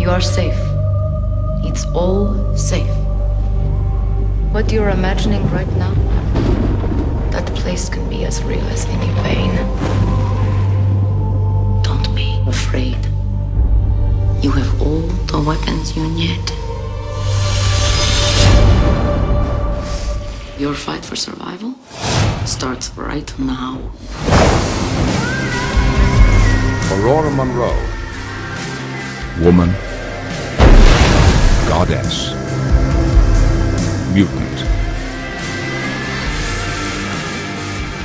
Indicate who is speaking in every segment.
Speaker 1: You are safe. It's all safe. What you're imagining right now, that place can be as real as any pain. Don't be afraid. You have all the weapons you need. Your fight for survival starts right now.
Speaker 2: Aurora Monroe.
Speaker 3: Woman. Goddess. Mutant.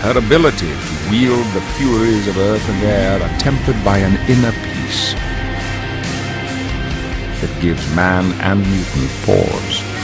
Speaker 3: Her ability to wield the furies of earth and air are tempered by an inner peace that gives man and mutant pause.